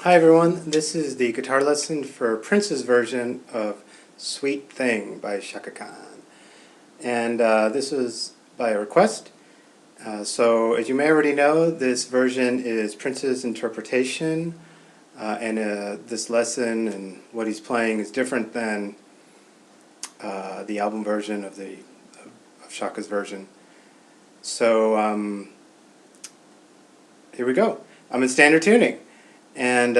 Hi everyone, this is the guitar lesson for Prince's version of Sweet Thing by Chaka Khan. And this was by request. So as you may already know, this version is Prince's interpretation, and this lesson and what he's playing is different than the album version of Chaka's version. So here we go. I'm in standard tuning. And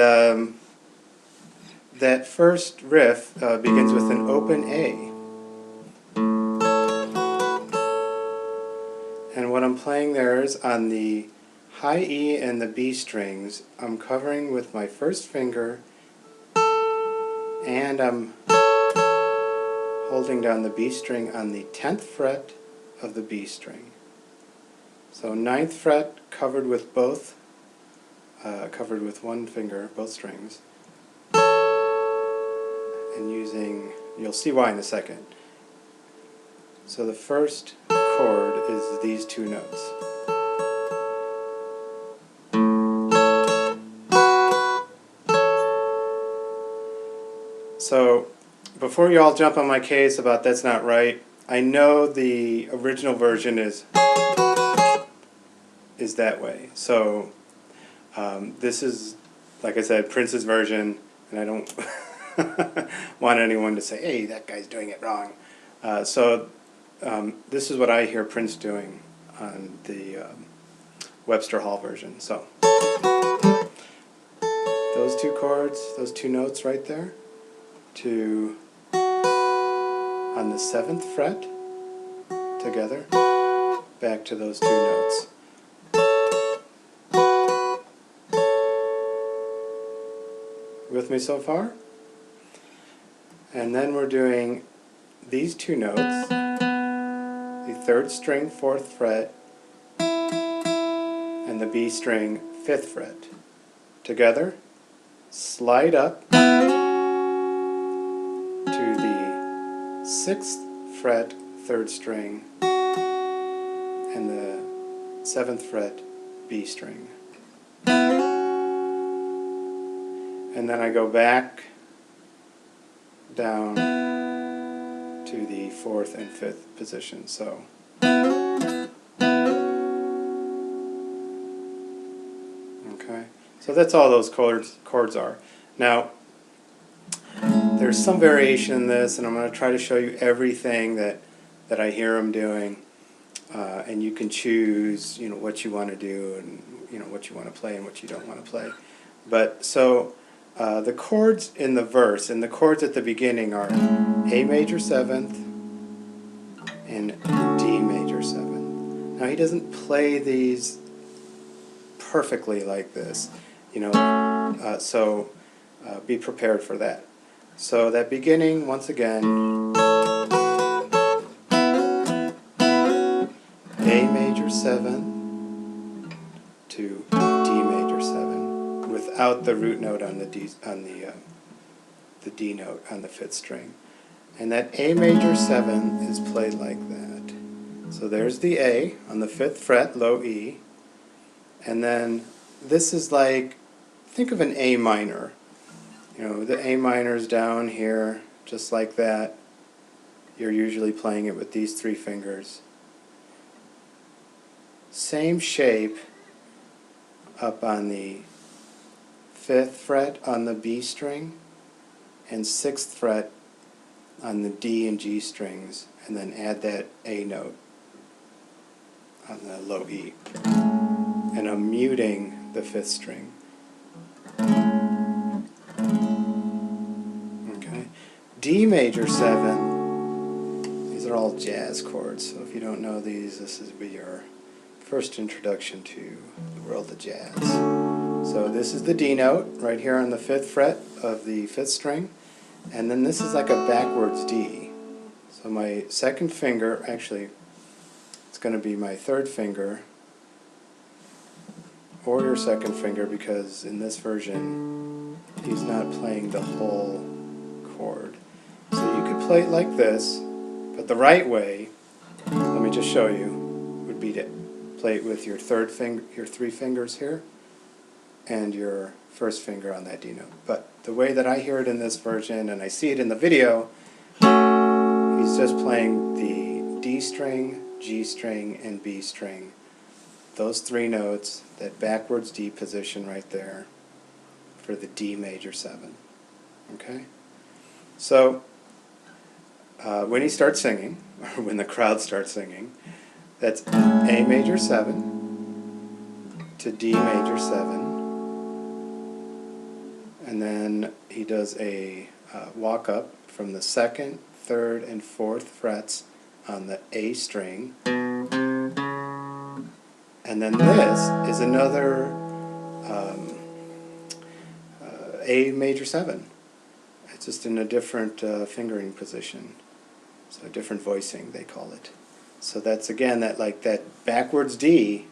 that first riff begins with an open A. And what I'm playing there is on the high E and the B strings, I'm covering with my first finger and I'm holding down the B string on the 10th fret of the B string. So 9th fret covered with both. Covered with one finger, both strings, and using, you'll see why in a second. So the first chord is these two notes. So before you all jump on my case about that's not right, I know the original version is that way. So this is, like I said, Prince's version, and I don't want anyone to say, hey, that guy's doing it wrong. So this is what I hear Prince doing on the Webster Hall version. So those two chords, those two notes right there, to on the 7th fret together, back to those two notes. With me so far? And then we're doing these two notes, the 3rd string 4th fret and the B string 5th fret together, slide up to the 6th fret 3rd string and the 7th fret B string. And then I go back down to the 4th and 5th position. So okay, so that's all those chords are. Now there's some variation in this, and I'm going to try to show you everything that I hear him doing, and you can choose, what you want to do, and what you want to play and what you don't want to play. But so the chords in the verse and the chords at the beginning are A major 7th and D major 7th. Now he doesn't play these perfectly like this, so be prepared for that. So that beginning, once again, A major 7 to D major 7, without the root note on the D note on the 5th string. And that A major 7 is played like that. So there's the A on the 5th fret, low E, and then this is like, think of an A minor. The A minor is down here, just like that. You're usually playing it with these 3 fingers. Same shape up on the 5th fret on the B string and 6th fret on the D and G strings, and then add that A note on the low E. And I'm muting the 5th string. Okay. D major 7, these are all jazz chords, so if you don't know these, this will be your first introduction to the world of jazz. So this is the D note right here on the 5th fret of the 5th string, and then this is like a backwards D. So my second finger, actually it's going to be my 3rd finger or your 2nd finger, because in this version he's not playing the whole chord. So you could play it like this, but the right way, let me just show you, would be to play it with your 3rd finger, your 3 fingers here, and your first finger on that D note. But the way that I hear it in this version, and I see it in the video, he's just playing the D string, G string, and B string. Those three notes, that backwards D position right there for the D major 7. Okay? So, when he starts singing, or when the crowd starts singing, that's A major 7 to D major 7. And then he does a walk up from the 2nd, 3rd, and 4th frets on the A string. And then this is another A major 7. It's just in a different fingering position. So a different voicing, they call it. So that's again that backwards D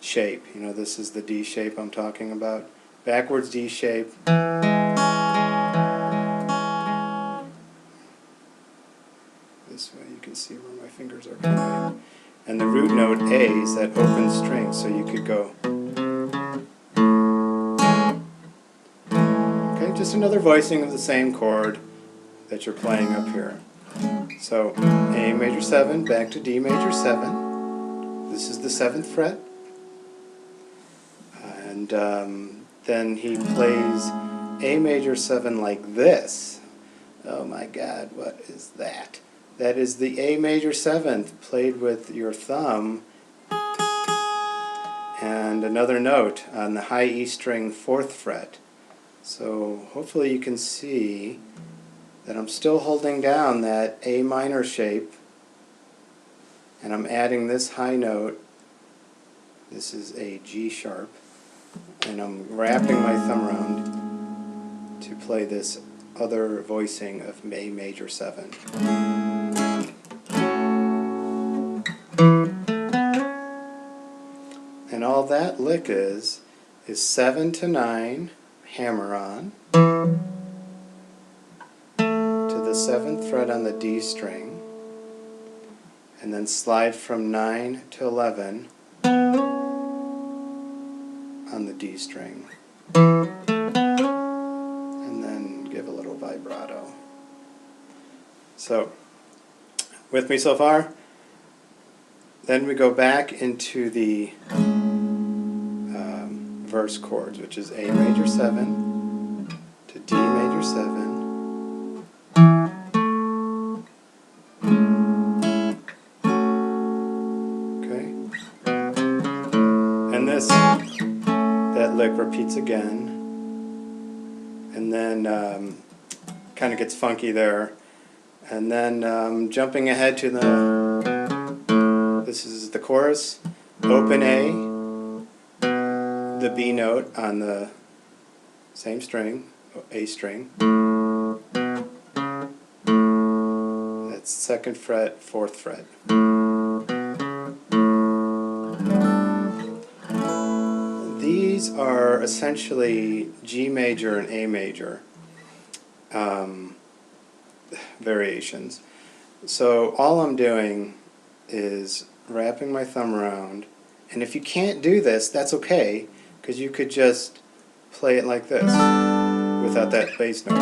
shape. You know, this is the D shape I'm talking about. Backwards D shape. This way you can see where my fingers are pointing. And the root note A is that open string, so you could go. Okay, just another voicing of the same chord that you're playing up here. So A major 7 back to D major 7. This is the 7th fret. And then he plays A major 7 like this. Oh my God, what is that? That is the A major 7th played with your thumb and another note on the high E string 4th fret. So hopefully you can see that I'm still holding down that A minor shape, and I'm adding this high note. This is a G sharp, and I'm wrapping my thumb around to play this other voicing of A major 7. And all that lick is 7 to 9, hammer on, to the 7th fret on the D string, and then slide from 9 to 11 on the D string, and then give a little vibrato. So, with me so far? Then we go back into the verse chords, which is A major 7 to D major 7. Okay? And that lick repeats again. And then kind of gets funky there. And then jumping ahead to this is the chorus, open A, the B note on the same string, A string. That's 2nd fret, 4th fret. These are essentially G major and A major variations. So all I'm doing is wrapping my thumb around, and if you can't do this, that's okay, because you could just play it like this without that bass note.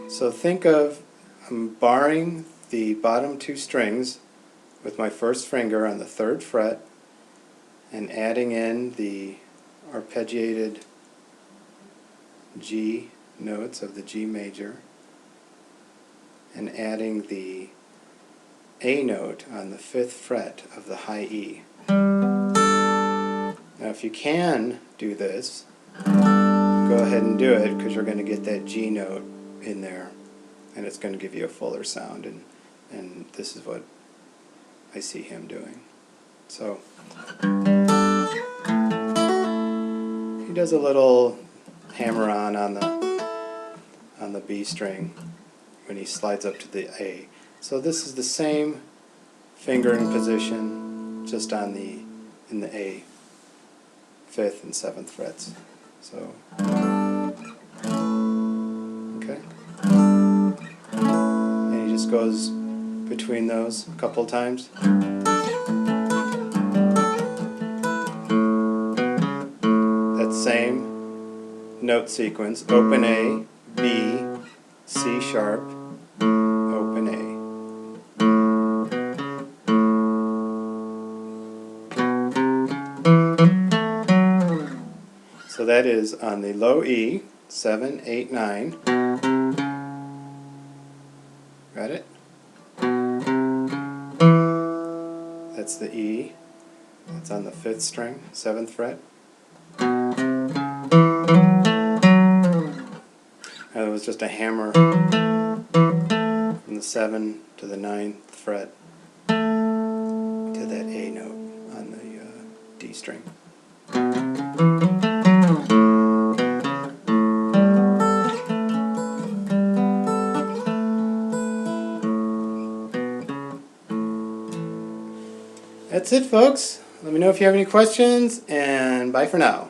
So think of, I'm barring the bottom 2 strings with my first finger on the 3rd fret and adding in the arpeggiated G notes of the G major and adding the A note on the 5th fret of the high E. Now if you can do this, go ahead and do it, because you're going to get that G note in there and it's going to give you a fuller sound, and this is what I see him doing. So he does a little hammer on the B string when he slides up to the A. So this is the same fingering position, just on in the A, 5th and 7th frets. So okay, and he just goes between those a couple times. same note sequence, open A, B, C sharp, open A. So that is on the low E, 7, 8, 9. Got it? That's the E. That's on the 5th string, 7th fret. It was just a hammer from the 7 to the 9th fret to that A note on the D string. That's it, folks. Let me know if you have any questions, and bye for now.